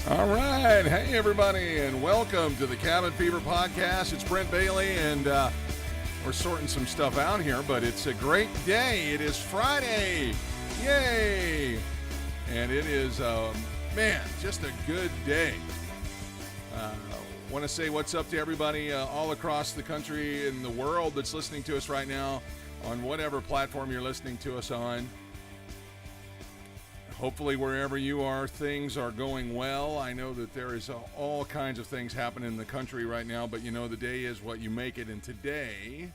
All right. Hey, everybody, and welcome to the Cabin Fever Podcast. It's Brent Bailey, and we're sorting some stuff out here, but it's a great day. It is Friday. Yay! And it is, just a good day. Want to say what's up to everybody all across the country and the world that's listening to us right now on whatever platform you're listening to us on. Hopefully, wherever you are, things are going well. I know that there is all kinds of things happening in the country right now, but you know, the day is what you make it. And today,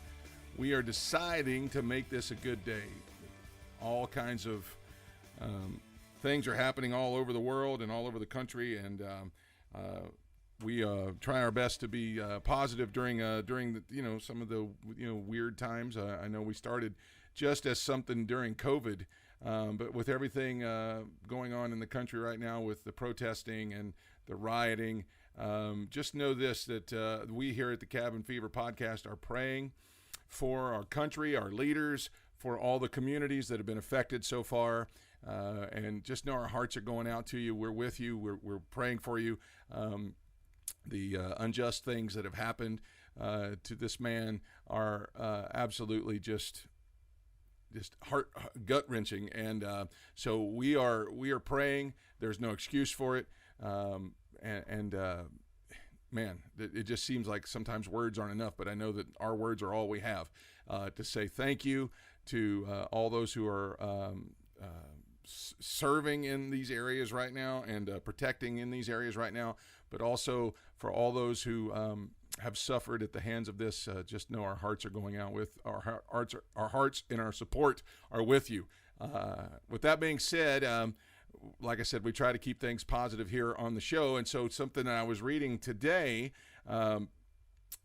we are deciding to make this a good day. All kinds of things are happening all over the world and all over the country, and we try our best to be positive during the, some of the weird times. I know we started just as something during COVID. But with everything going on in the country right now with the protesting and the rioting, just know this, that we here at the Cabin Fever Podcast are praying for our country, our leaders, for all the communities that have been affected so far. And just know our hearts are going out to you. We're with you. We're praying for you. The unjust things that have happened to this man are absolutely just heart gut-wrenching, and so we are praying. There's no excuse for it, man, it just seems like sometimes words aren't enough, but I know that our words are all we have to say thank you to all those who are serving in these areas right now and protecting in these areas right now, but also for all those who have suffered at the hands of this. Just know our hearts are going out with our hearts and our support are with you. With that being said, like I said, we try to keep things positive here on the show, and so something that I was reading today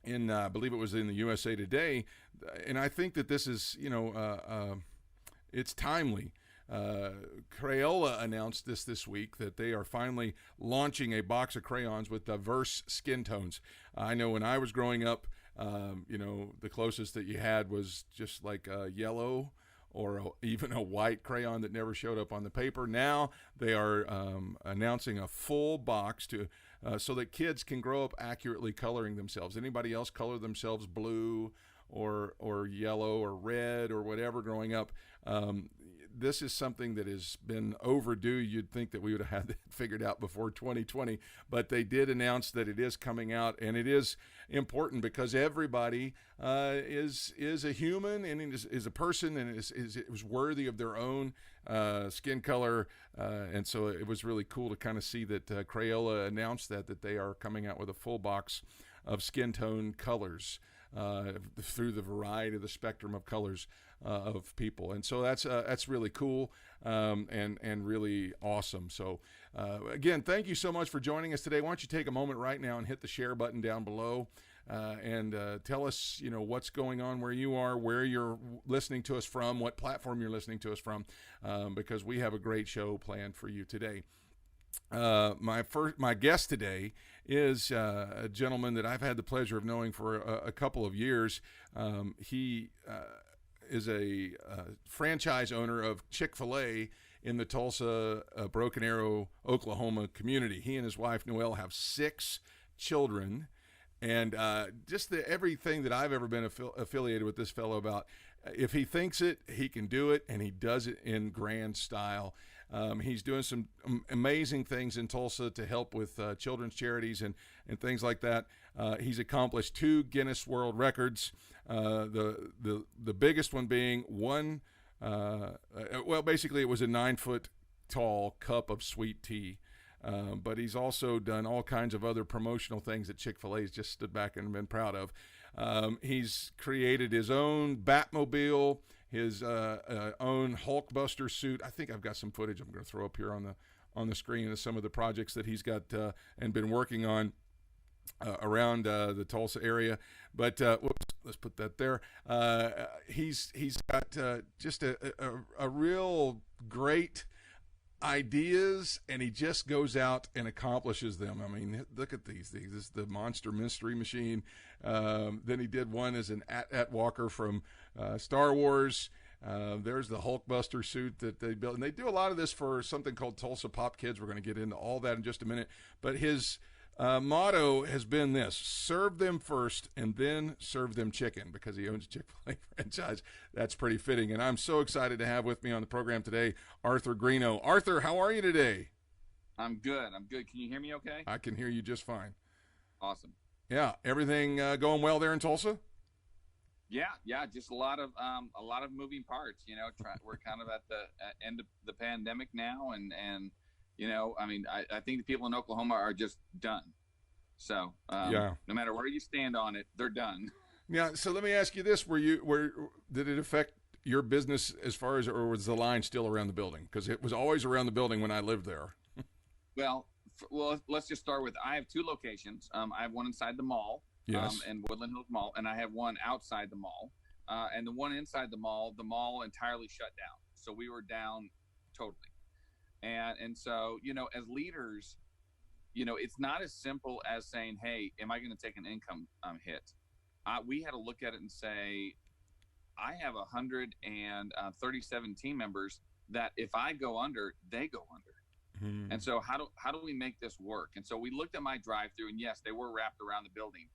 in I believe it was in the USA Today, and I think that this is it's timely. Crayola announced this week that they are finally launching a box of crayons with diverse skin tones. I know when I was growing up, the closest that you had was just like a yellow or even a white crayon that never showed up on the paper. Now they are announcing a full box to so that kids can grow up accurately coloring themselves. Anybody else color themselves blue or yellow or red or whatever growing up? This is something that has been overdue. You'd think that we would have had it figured out before 2020, but they did announce that it is coming out, and it is important because everybody is a human and is a person and is worthy of their own skin color, and so it was really cool to kind of see that Crayola announced that they are coming out with a full box of skin tone colors through the variety of the spectrum of colors of people, and so that's really cool and really awesome. So again, thank you so much for joining us today. Why don't you take a moment right now and hit the share button down below and tell us what's going on where you are, where you're listening to us from, what platform you're listening to us from, because we have a great show planned for you today. My guest today is a gentleman that I've had the pleasure of knowing for a couple of years. He is a franchise owner of Chik-Fil-A in the Tulsa, Broken Arrow, Oklahoma community. He and his wife, Noelle, have 6 children. And just everything that I've ever been affiliated with this fellow about, if he thinks it, he can do it, and he does it in grand style. He's doing some amazing things in Tulsa to help with children's charities and things like that. He's accomplished 2 Guinness World Records. The biggest one being basically it was a 9-foot tall cup of sweet tea. But he's also done all kinds of other promotional things that Chick-fil-A's just stood back and been proud of. He's created his own Batmobile, his own Hulkbuster suit. I think I've got some footage I'm going to throw up here on the screen of some of the projects that he's got and been working on around the Tulsa area. But let's put that there. He's got just a real great ideas, and he just goes out and accomplishes them. I mean, look at these things. This is the Monster Mystery Machine. Then he did one as an at walker from Star Wars. There's the Hulkbuster suit that they built, and they do a lot of this for something called Tulsa Pop Kids. We're going to get into all that in just a minute. But his motto has been this: serve them first and then serve them chicken, because he owns a Chick-fil-A franchise. That's pretty fitting. And I'm so excited to have with me on the program today Arthur Greeno. Arthur, how are you today? I'm good. Can you hear me okay? I can hear you just fine. Awesome. Yeah, everything going well there in Tulsa? Yeah, just a lot of moving parts. We're kind of at the end of the pandemic now, and I think the people in Oklahoma are just done. So no matter where you stand on it, they're done. Yeah. So let me ask you this: did it affect your business as far as, or was the line still around the building? Because it was always around the building when I lived there. Well, let's just start with, I have two locations. I have one inside the mall. Yes. And Woodland Hills Mall, and I have one outside the mall. And the one inside the mall entirely shut down. So we were down totally. And so, as leaders, it's not as simple as saying, hey, am I going to take an income hit? We had to look at it and say, I have 137 team members that if I go under, they go under. Mm-hmm. And so how do we make this work? And so we looked at my drive-through, and yes, they were wrapped around the building.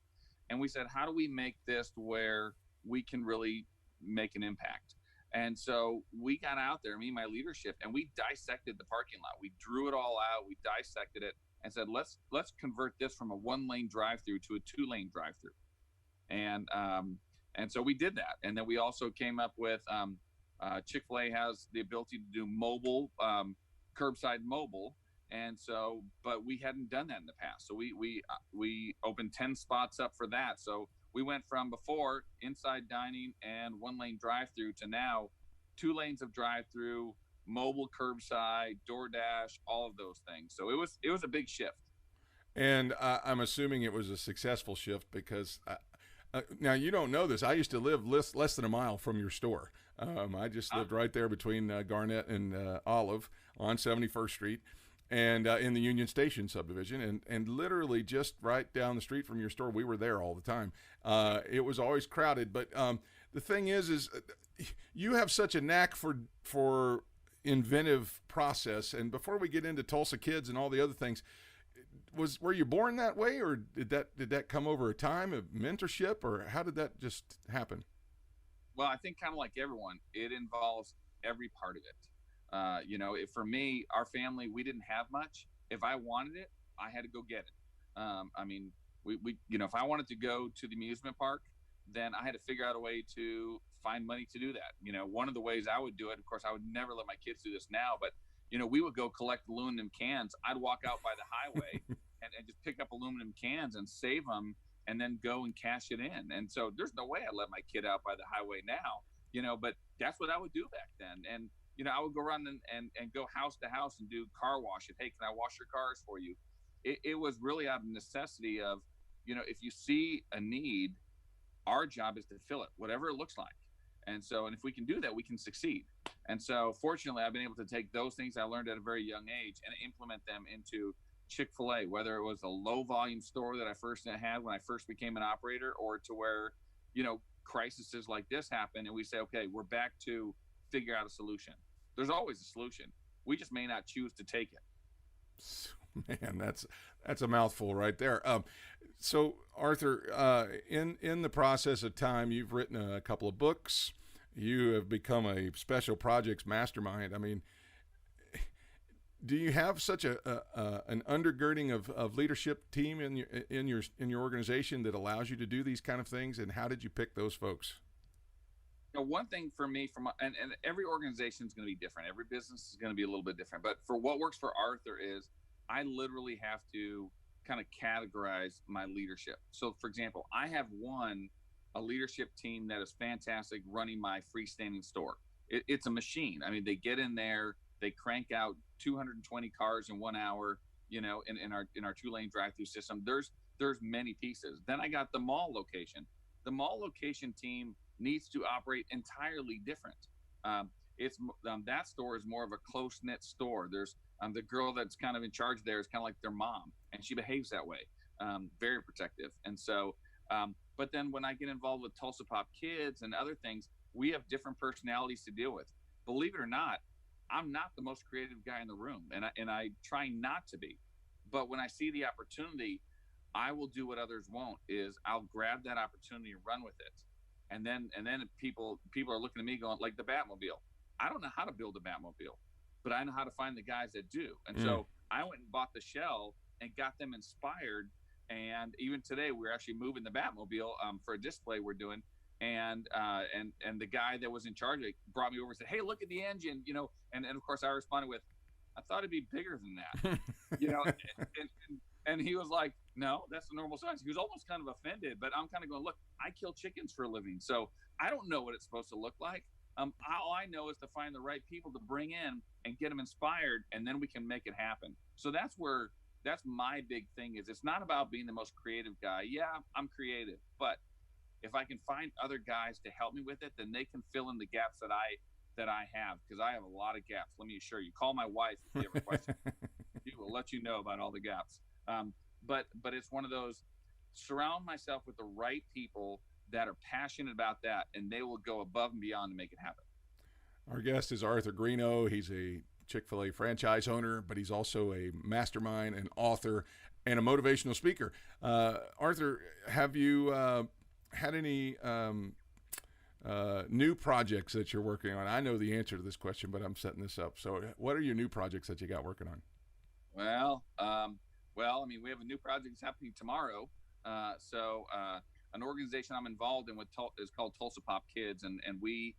And we said, how do we make this to where we can really make an impact? And so we got out there, me and my leadership, and we dissected the parking lot. We drew it all out. We dissected it and said, let's convert this from a 1-lane drive-through to a 2-lane drive-through. And so we did that. And then we also came up with Chick-Fil-A has the ability to do mobile, curbside mobile. And so, but we hadn't done that in the past. So we opened 10 spots up for that. So we went from before inside dining and 1-lane drive-through to now 2 lanes of drive-through, mobile curbside, DoorDash, all of those things. So it was a big shift. And I'm assuming it was a successful shift because now you don't know this. I used to live less than a mile from your store. I just lived right there between Garnett and Olive on 71st Street. And in the Union Station subdivision, and literally just right down the street from your store, we were there all the time. It was always crowded, but the thing is you have such a knack for inventive process. And before we get into Tulsa Kids and all the other things, were you born that way, or did that come over a time of mentorship, or how did that just happen? Well, I think kind of like everyone, it involves every part of it. For me, our family, we didn't have much. If I wanted it, I had to go get it. We if I wanted to go to the amusement park, then I had to figure out a way to find money to do that. One of the ways I would do it, of course, I would never let my kids do this now, but we would go collect aluminum cans. I'd walk out by the highway and just pick up aluminum cans and save them and then go and cash it in. And so there's no way I'd let my kid out by the highway now, but that's what I would do back then. And I would go around and go house to house and do car wash it. Hey, can I wash your cars for you? It was really out of necessity of, if you see a need, our job is to fill it, whatever it looks like. And if we can do that, we can succeed. And so fortunately, I've been able to take those things I learned at a very young age and implement them into Chick-fil-A, whether it was a low volume store that I first had when I first became an operator, or to where, crises like this happen and we say, okay, we're back to figure out a solution. There's always a solution. We just may not choose to take it. Man, that's a mouthful right there. So Arthur, in the process of time, you've written a couple of books. You have become a special projects mastermind. I mean, do you have such an undergirding of leadership team in your organization that allows you to do these kind of things? And how did you pick those folks? One thing for me, and every organization is going to be different. Every business is going to be a little bit different. But for what works for Arthur is I literally have to kind of categorize my leadership. So, for example, I have a leadership team that is fantastic running my freestanding store. It's a machine. I mean, they get in there, they crank out 220 cars in 1 hour, in our 2-lane drive-through system. There's many pieces. Then I got the mall location. The mall location team needs to operate entirely different. That store is more of a close-knit store. There's the girl that's kind of in charge there is kind of like their mom, and she behaves that way, very protective. And so, But then when I get involved with Tulsa Pop Kids and other things, we have different personalities to deal with. Believe it or not, I'm not the most creative guy in the room, and I try not to be. But when I see the opportunity, I will do what others won't. Is I'll grab that opportunity and run with it. And then people are looking at me going, like the Batmobile. I don't know how to build a Batmobile, but I know how to find the guys that do. And so I went and bought the shell and got them inspired. And even today, we're actually moving the Batmobile for a display we're doing. And the guy that was in charge of it brought me over and said, "Hey, look at the engine," and of course I responded with, "I thought it'd be bigger than that," and he was like, "No, that's the normal size." He was almost kind of offended, but I'm kind of going, "Look, I kill chickens for a living, so I don't know what it's supposed to look like. All I know is to find the right people to bring in and get them inspired, and then we can make it happen." So that's my big thing. Is it's not about being the most creative guy. Yeah, I'm creative, but if I can find other guys to help me with it, then they can fill in the gaps that I have, because I have a lot of gaps. Let me assure you. Call my wife if you have a question. She will let you know about all the gaps. But it's one of those, surround myself with the right people that are passionate about that, and they will go above and beyond to make it happen. Our guest is Arthur Greeno. He's a Chick-Fil-A franchise owner, but he's also a mastermind, an author, and a motivational speaker. Arthur, have you had any new projects that you're working on? I know the answer to this question, but I'm setting this up. So what are your new projects that you got working on? Well, I mean, we have a new project that's happening tomorrow. An organization I'm involved in is called Tulsa Pop Kids, and we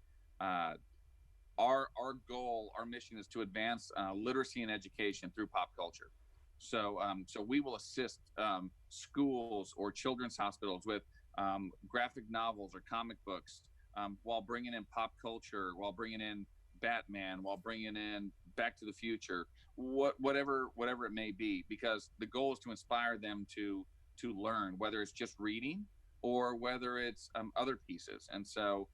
our goal, our mission is to advance literacy and education through pop culture. So we will assist schools or children's hospitals with graphic novels or comic books, while bringing in pop culture, while bringing in Batman, while bringing in Back to the Future, whatever it may be, because the goal is to inspire them to learn, whether it's just reading or whether it's other pieces. And so,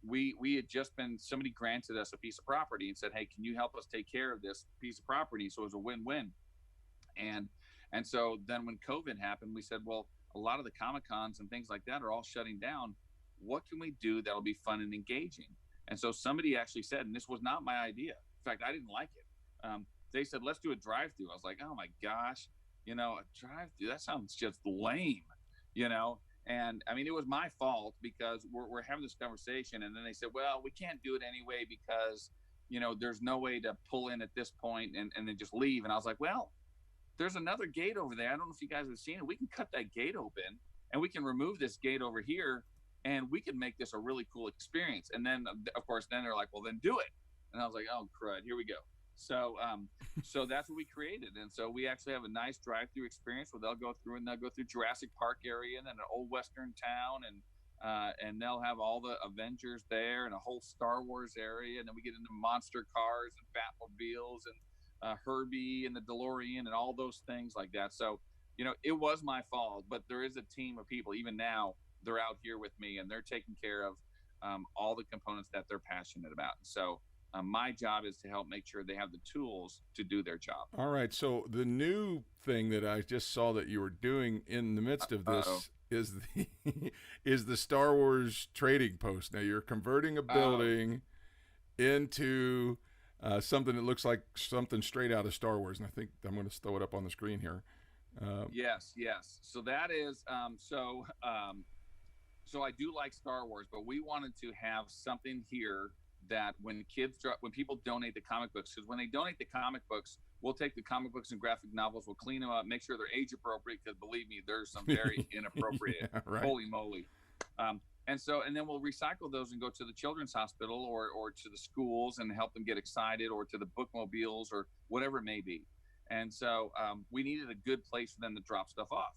we had just somebody granted us a piece of property and said, "Hey, can you help us take care of this piece of property?" So it was a win-win. And so then when COVID happened, we said, well, a lot of the Comic-Cons and things like that are all shutting down. What can we do that'll be fun and engaging? And so somebody actually said, and this was not my idea. In fact, I didn't like it. They said, "Let's do a drive-through." I was like, "Oh my gosh, a drive-through, that sounds just lame, And I mean, it was my fault, because we're having this conversation. And then they said, "Well, we can't do it anyway because, there's no way to pull in at this point and then just leave." And I was like, "Well, there's another gate over there. I don't know if you guys have seen it. We can cut that gate open, and we can remove this gate over here, and we can make this a really cool experience." And then, of course, then they're like, "Well, then do it." And I was like, "Oh, crud, here we go." So that's what we created. And so we actually have a nice drive-through experience where they'll go through Jurassic Park area and then an old Western town, and they'll have all the Avengers there and a whole Star Wars area. And then we get into monster cars and Batmobiles and Herbie and the DeLorean and all those things like that. So, it was my fault, but there is a team of people. Even now, they're out here with me, and they're taking care of all the components that they're passionate about. So my job is to help make sure they have the tools to do their job. All right. So the new thing that I just saw that you were doing in the midst of this is the Star Wars trading post. Now you're converting a building into something that looks like something straight out of Star Wars, and I think I'm going to throw it up on the screen here. Yes. So that is so I do like Star Wars, but we wanted to have something here that when people donate the comic books, because when they donate the comic books, we'll take the comic books and graphic novels, we'll clean them up, make sure they're age appropriate, because believe me, there's some very inappropriate. Yeah, right. Holy moly. And then we'll recycle those and go to the children's hospital or to the schools and help them get excited, or to the bookmobiles or whatever it may be. And so we needed a good place for them to drop stuff off.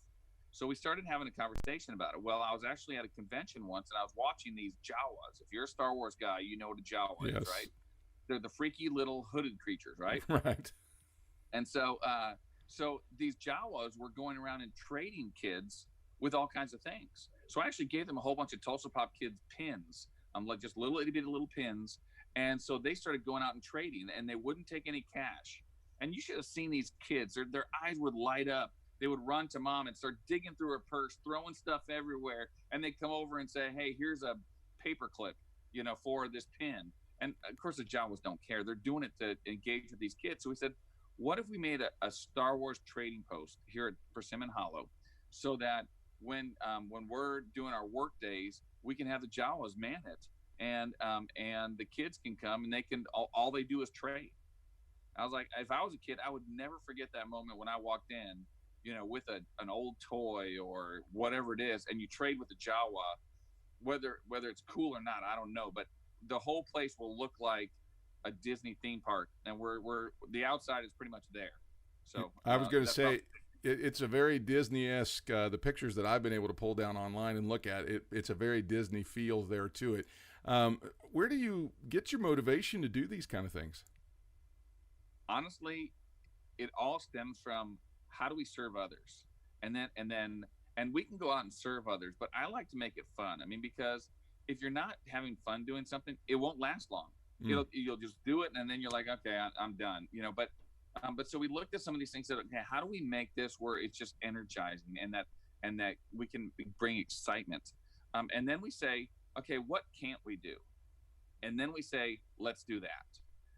So we started having a conversation about it. Well, I was actually at a convention once, and I was watching these Jawas. If you're a Star Wars guy, you know what a Jawa is, right? They're the freaky little hooded creatures, right? Right. And so these Jawas were going around and trading kids with all kinds of things. So I actually gave them a whole bunch of Tulsa Pop Kids pins, like just little itty bitty little pins. And so they started going out and trading, and they wouldn't take any cash. And you should have seen these kids. Their eyes would light up they would run to mom and start digging through her purse, throwing stuff everywhere, and they'd come over and say, hey, here's a paper clip, for this pin. And of course the Jawas don't care. They're doing it to engage with these kids. So we said, what if we made a Star Wars trading post here at Persimmon Hollow, so that when we're doing our work days, we can have the Jawas man it, and the kids can come and they can all they do is trade. I was like, if I was a kid, I would never forget that moment when I walked in, with an old toy or whatever it is, and you trade with the Jawa, whether it's cool or not, I don't know, but the whole place will look like a Disney theme park, and we're the outside is pretty much there. So I was going to say, it's a very Disney-esque. The pictures that I've been able to pull down online and look at, it's a very Disney feel there to it. Where do you get your motivation to do these kind of things? Honestly, it all stems from how do we serve others, and we can go out and serve others, but I like to make it fun. I mean, because if you're not having fun doing something, it won't last long. You'll just do it, and then you're like, okay, I'm done. But so we looked at some of these things that, okay, how do we make this where it's just energizing, and that we can bring excitement, and then we say, okay, what can't we do, and then we say, let's do that.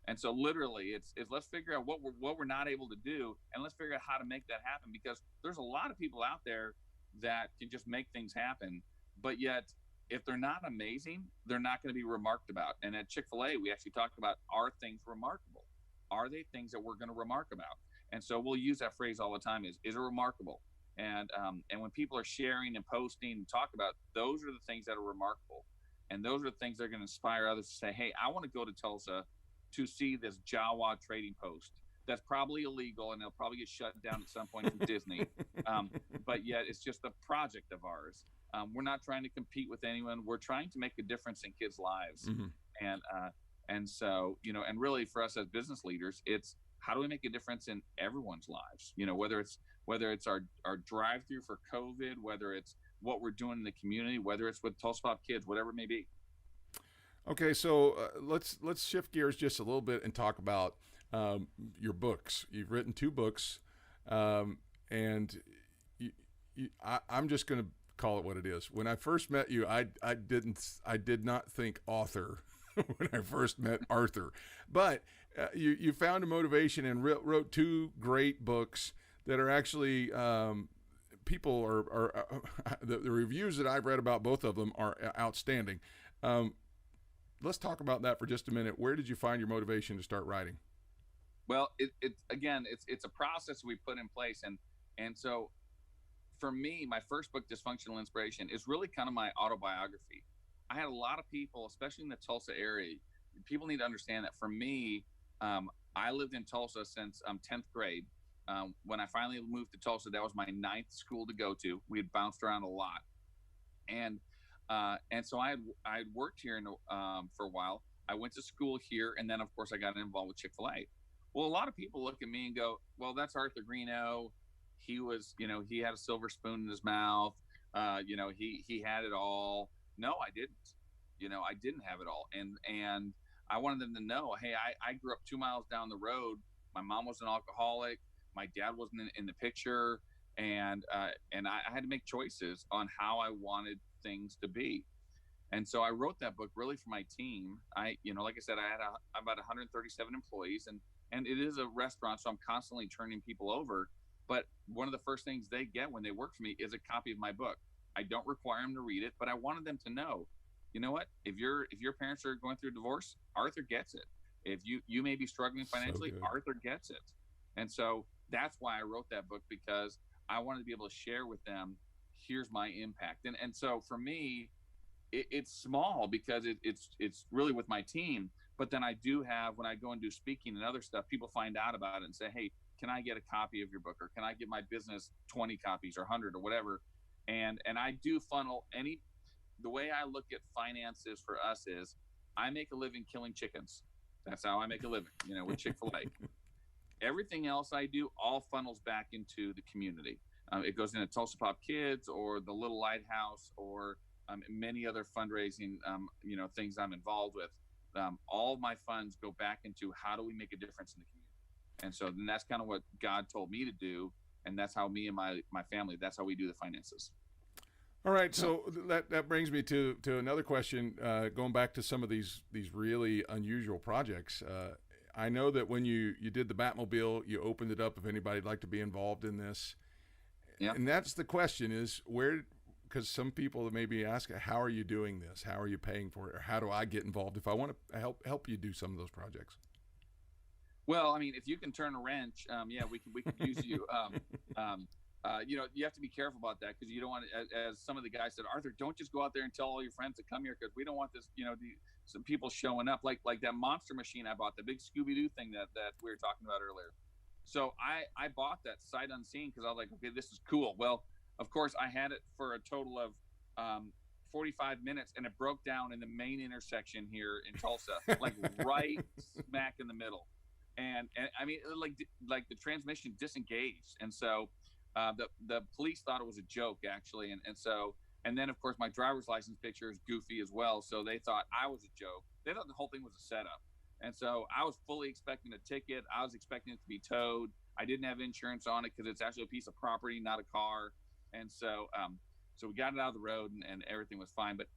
And so literally it's let's figure out what we're not able to do, and let's figure out how to make that happen, because there's a lot of people out there that can just make things happen, but yet if they're not amazing, they're not going to be remarked about. And at Chick-Fil-A, we actually talked about, are things remarkable? Are they things that we're going to remark about? And so we'll use that phrase all the time, is it remarkable? And when people are sharing and posting and talk about, those are the things that are remarkable. And those are the things that are going to inspire others to say, hey, I want to go to Tulsa to see this Jawa trading post. That's probably illegal, and it'll probably get shut down at some point from Disney. But yet it's just a project of ours. We're not trying to compete with anyone. We're trying to make a difference in kids' lives. Mm-hmm. And so, and really for us as business leaders, it's how do we make a difference in everyone's lives? Whether it's our drive-through for COVID, whether it's what we're doing in the community, whether it's with Tulsa Pop Kids, whatever it may be. Okay, so let's shift gears just a little bit and talk about your books. You've written 2 books, and I'm just going to call it what it is. When I first met you, I did not think author when I first met Arthur, but you found a motivation and wrote 2 great books that are actually people are the reviews that I've read about both of them are outstanding. Let's talk about that for just a minute. Where did you find your motivation to start writing? Well, it's a process we put in place, and so for me, my first book, Dysfunctional Inspiration, is really kind of my autobiography. I had a lot of people, especially in the Tulsa area. People need to understand that for me, I lived in Tulsa since 10th grade. When I finally moved to Tulsa, that was my 9th school to go to. We had bounced around a lot, and so I had worked here for a while. I went to school here, and then of course I got involved with Chick-Fil-A. Well, a lot of people look at me and go, "Well, that's Arthur Greeno. He was, he had a silver spoon in his mouth. He had it all." No, I didn't. I didn't have it all, and I wanted them to know, hey, I grew up 2 miles down the road. My mom was an alcoholic. My dad wasn't in the picture, and I had to make choices on how I wanted things to be. And so I wrote that book really for my team. Like I said, I had about 137 employees, and it is a restaurant, so I'm constantly turning people over. But one of the first things they get when they work for me is a copy of my book. I don't require them to read it, but I wanted them to know, you know what? If your parents are going through a divorce, Arthur gets it. If you may be struggling financially, Arthur gets it. And so that's why I wrote that book, because I wanted to be able to share with them, here's my impact. And so for me, it's small because it's really with my team. But then I do have, when I go and do speaking and other stuff, people find out about it and say, hey, can I get a copy of your book? Or can I give my business 20 copies or 100 or whatever? And I do funnel the way I look at finances for us is I make a living killing chickens. That's how I make a living, with Chick-Fil-A. Everything else I do all funnels back into the community. It goes into Tulsa Pop Kids or the Little Lighthouse or many other fundraising, things I'm involved with. All of my funds go back into how do we make a difference in the community. And so then that's kind of what God told me to do. and that's how me and my family, that's how we do the finances. All right, so that brings me to another question. Going back to some of these really unusual projects, I know that when you did the Batmobile, you opened it up if anybody'd like to be involved in this. Yeah. And that's the question: is where, because some people maybe ask, how are you doing this? How are you paying for it? Or how do I get involved if I want to help you do some of those projects? Well, I mean, if you can turn a wrench, yeah, we could use you. You know, you have to be careful about that, because you don't want to, as some of the guys said, Arthur, don't just go out there and tell all your friends to come here, because we don't want this, you know, some people showing up like that monster machine I bought, the big Scooby-Doo thing that we were talking about earlier. So I bought that sight unseen because I was like, okay, this is cool. Well, of course, I had it for a total of 45 minutes, and it broke down in the main intersection here in Tulsa, like right smack in the middle. And I mean, like the transmission disengaged, and so the police thought it was a joke, actually, and then of course my driver's license picture is goofy as well, so they thought I was a joke. They thought the whole thing was a setup, and so I was fully expecting a ticket. I was expecting it to be towed. I didn't have insurance on it because it's actually a piece of property, not a car, and so we got it out of the road, and everything was fine. But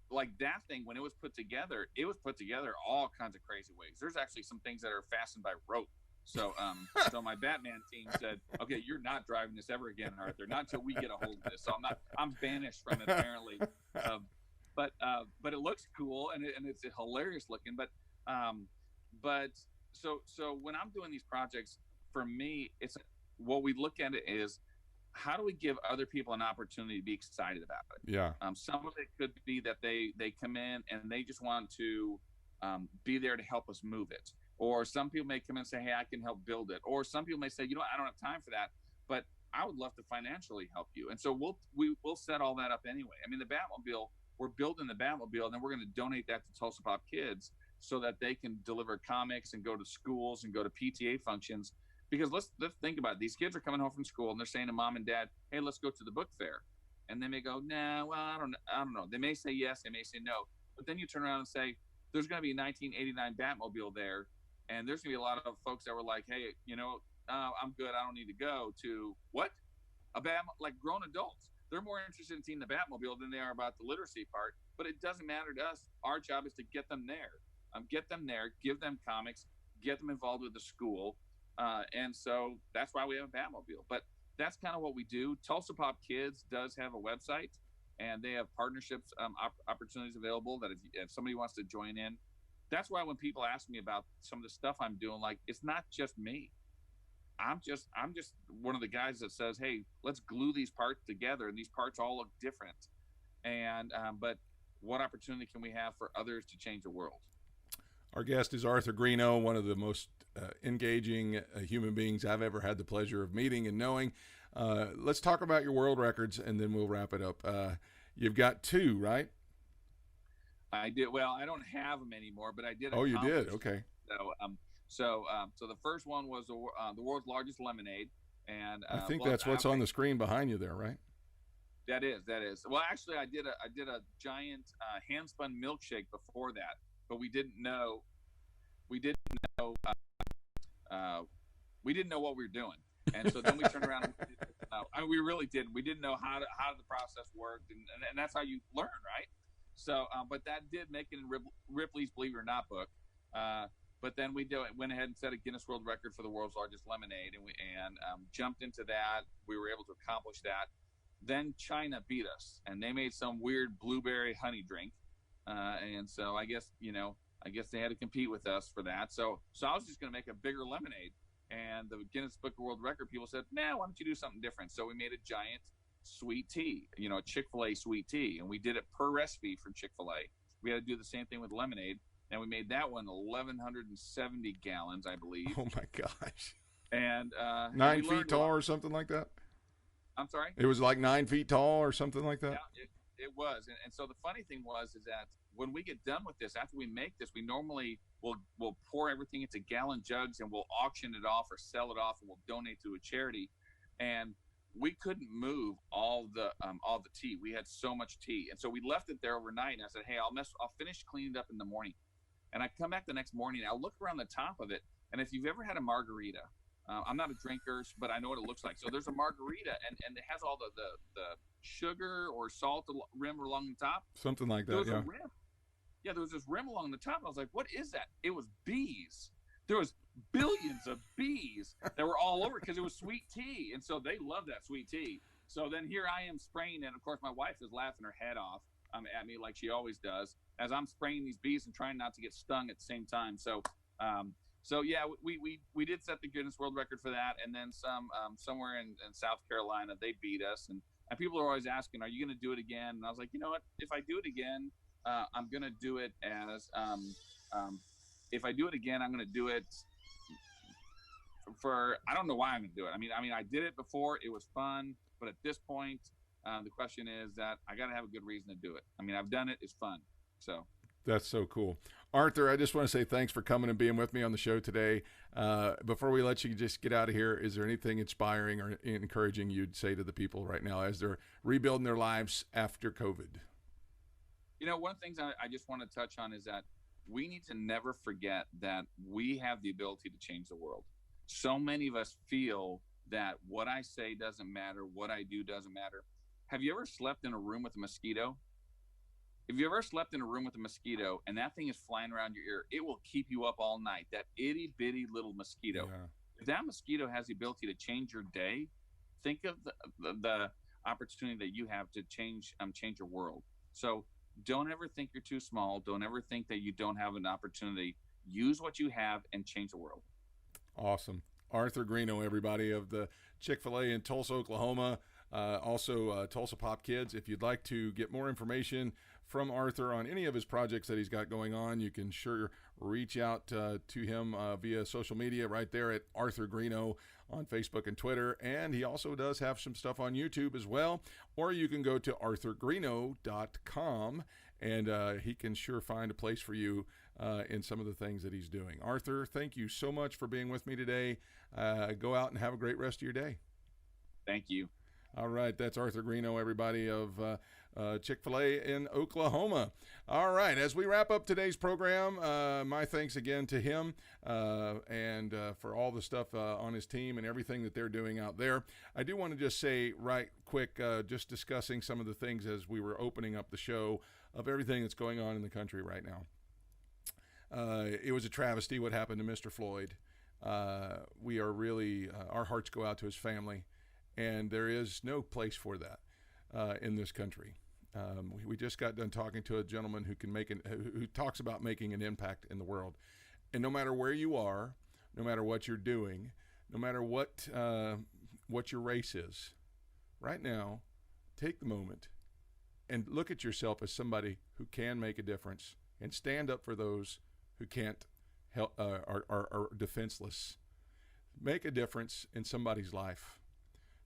like that thing, when it was put together all kinds of crazy ways. There's actually some things that are fastened by rope. So so my Batman team said, okay, you're not driving this ever again, Arthur, not until we get a hold of this. So I'm banished from it, apparently. But it looks cool, and it's hilarious looking. But so when I'm doing these projects, for me, it's what we look at it is, how do we give other people an opportunity to be excited about it? Yeah. Some of it could be that they come in and they just want to be there to help us move it. Or some people may come in and say, hey, I can help build it. Or some people may say, you know, I don't have time for that, but I would love to financially help you. And so we'll set all that up anyway. I mean, the Batmobile, we're building the Batmobile, and then we're going to donate that to Tulsa Pop Kids so that they can deliver comics and go to schools and go to PTA functions. Because let's think about it. These kids are coming home from school, and they're saying to mom and dad, hey, let's go to the book fair. And they may go, nah, well, I don't know. They may say yes, they may say no. But then you turn around and say, there's going to be a 1989 Batmobile there, and there's going to be a lot of folks that were like, hey, you know, I'm good, I don't need to go, to what? Like grown adults. They're more interested in seeing the Batmobile than they are about the literacy part. But it doesn't matter to us. Our job is to get them there. Give them comics, get them involved with the school. And so that's why we have a Batmobile. But that's kind of what we do. Tulsa Pop Kids does have a website, and they have partnerships, opportunities available that if somebody wants to join in. That's why when people ask me about some of the stuff I'm doing, like, it's not just me. I'm just one of the guys that says, hey, let's glue these parts together, and these parts all look different. And but what opportunity can we have for others to change the world? Our guest is Arthur Greeno, one of the most engaging human beings I've ever had the pleasure of meeting and knowing. Let's talk about your world records, and then we'll wrap it up. You've got 2, right? I did. Well, I don't have them anymore, but I did. Oh, you did? Okay. So the first one was the world's largest lemonade, and I think that's what's on the screen behind you there, right? That is. Well, actually, I did a giant hand spun milkshake before that, but we didn't know what we were doing, and so then we turned around. And we really didn't. We didn't know how the process worked, and that's how you learn, right? So, but that did make it in Ripley's Believe It or Not book. But then we went ahead and set a Guinness World Record for the world's largest lemonade, and jumped into that. We were able to accomplish that. Then China beat us, and they made some weird blueberry honey drink. And so I guess they had to compete with us for that. So I was just going to make a bigger lemonade. And the Guinness Book of World Record people said, why don't you do something different? So we made a giant sweet tea, a Chick-Fil-A sweet tea. And we did it per recipe from Chick-Fil-A. We had to do the same thing with lemonade. And we made that one 1,170 gallons, I believe. Oh, my gosh. And 9 feet tall or something like that? I'm sorry? It was like 9 feet tall or something like that? Yeah, it was. And so the funny thing is that when we get done with this, after we make this, we normally will pour everything into gallon jugs, and we'll auction it off or sell it off, and we'll donate to a charity. And we couldn't move all the tea. We had so much tea, and so we left it there overnight. And I said, "Hey, I'll finish cleaning it up in the morning." And I come back the next morning, and I look around the top of it, and if you've ever had a margarita, I'm not a drinker, but I know what it looks like. So there's a margarita, and it has all the sugar or salt rim along the top. Something like that, there was yeah. a rim. Yeah, there was this rim along the top. I was like, what is that? It was bees. There was billions of bees that were all over because it was sweet tea. And so they love that sweet tea. So then here I am spraying, and of course my wife is laughing her head off at me like she always does as I'm spraying these bees and trying not to get stung at the same time. So yeah, we did set the Guinness World Record for that, and then some somewhere in South Carolina they beat us, and people are always asking, are you going to do it again? And I was like, you know what? If I do it again, I'm going to do it as if I do it again, I'm going to do it for, I don't know why I'm going to do it. I mean, I did it before. It was fun. But at this point, the question is that I got to have a good reason to do it. I mean, I've done it. It's fun. So. That's so cool. Arthur, I just want to say thanks for coming and being with me on the show today. Before we let you just get out of here, is there anything inspiring or encouraging you'd say to the people right now as they're rebuilding their lives after COVID? You know, one of the things I just want to touch on is that we need to never forget that we have the ability to change the world. So many of us feel that what I say doesn't matter, what I do doesn't matter. Have you ever slept in a room with a mosquito? If you ever slept in a room with a mosquito and that thing is flying around your ear, it will keep you up all night. That itty bitty little mosquito. Yeah. If that mosquito has the ability to change your day, think of the opportunity that you have to change your world. So don't ever think you're too small. Don't ever think that you don't have an opportunity. Use what you have and change the world. Awesome. Arthur Greeno, everybody, of the Chik-Fil-A in Tulsa, Oklahoma. Also Tulsa Pop Kids. If you'd like to get more information from Arthur on any of his projects that he's got going on, you can sure reach out to him via social media right there at Arthur Greeno on Facebook and Twitter. And he also does have some stuff on YouTube as well. Or you can go to arthurgreeno.com and he can sure find a place for you in some of the things that he's doing. Arthur, thank you so much for being with me today. Go out and have a great rest of your day. Thank you. All right, that's Arthur Greeno, everybody, of Chick-fil-A in Oklahoma. All right, as we wrap up today's program, my thanks again to him and for all the stuff on his team and everything that they're doing out there. I do want to just say right quick, just discussing some of the things as we were opening up the show of everything that's going on in the country right now. It was a travesty what happened to Mr. Floyd. We are really, our hearts go out to his family. And there is no place for that in this country. We just got done talking to a gentleman who who talks about making an impact in the world. And no matter where you are, no matter what you're doing, no matter what your race is, right now, take the moment and look at yourself as somebody who can make a difference and stand up for those who can't help, are defenseless. Make a difference in somebody's life.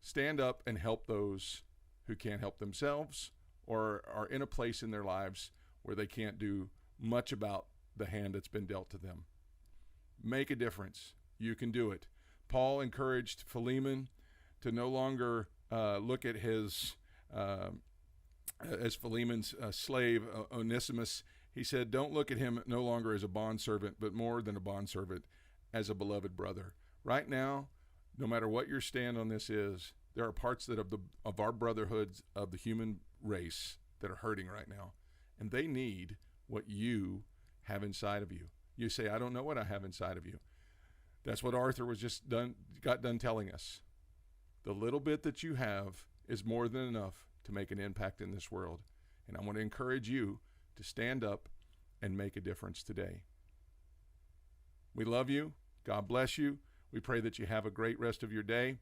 Stand up and help those who can't help themselves or are in a place in their lives where they can't do much about the hand that's been dealt to them. Make a difference. You can do it. Paul encouraged Philemon to no longer look at his, as Philemon's slave, Onesimus. He said, don't look at him no longer as a bondservant, but more than a bondservant, as a beloved brother. Right now, no matter what your stand on this is, there are parts that of our brotherhoods of the human race that are hurting right now, and they need what you have inside of you. You say, I don't know what I have inside of you. That's what Arthur got done telling us. The little bit that you have is more than enough to make an impact in this world, and I want to encourage you to stand up and make a difference today. We love you. God bless you. We pray that you have a great rest of your day.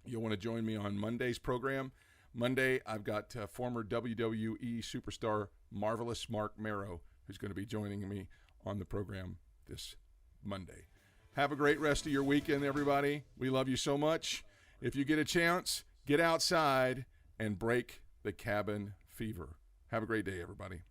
You'll want to join me on Monday's program. Monday, I've got former WWE superstar Marvelous Mark Marrow, who's going to be joining me on the program this Monday. Have a great rest of your weekend, everybody. We love you so much. If you get a chance, get outside and break the cabin fever. Have a great day, everybody.